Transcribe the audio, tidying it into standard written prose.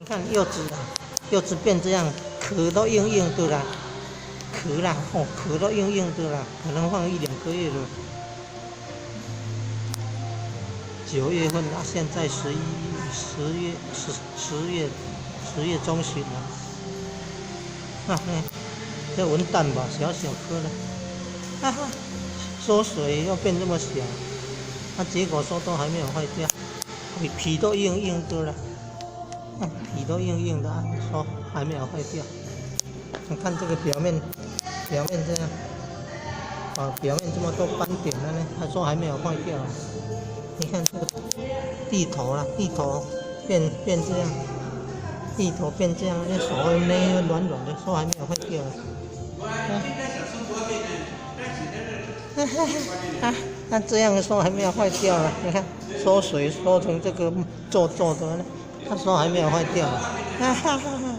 你看柚子啊，柚子变这样，壳都硬硬的啦，壳啦，哦，壳都硬硬的啦，可能放1、2个月了。9月份啊，现在10月中旬了。啊，这文旦吧，小小颗的，哈哈，缩水要变这么小，结果说都还没有坏掉，皮都硬硬的了。皮都硬硬的，说还没有坏掉。你看这个表面这样，表面这么多斑点了呢，他说还没有坏掉。你看这个地头啦，地头变这样，地头变这样，那手内软软的，说还没有坏掉。那这样说还没有坏掉了，你看缩水缩成这个皱皱的呢。他说还没有坏掉，哈哈哈哈。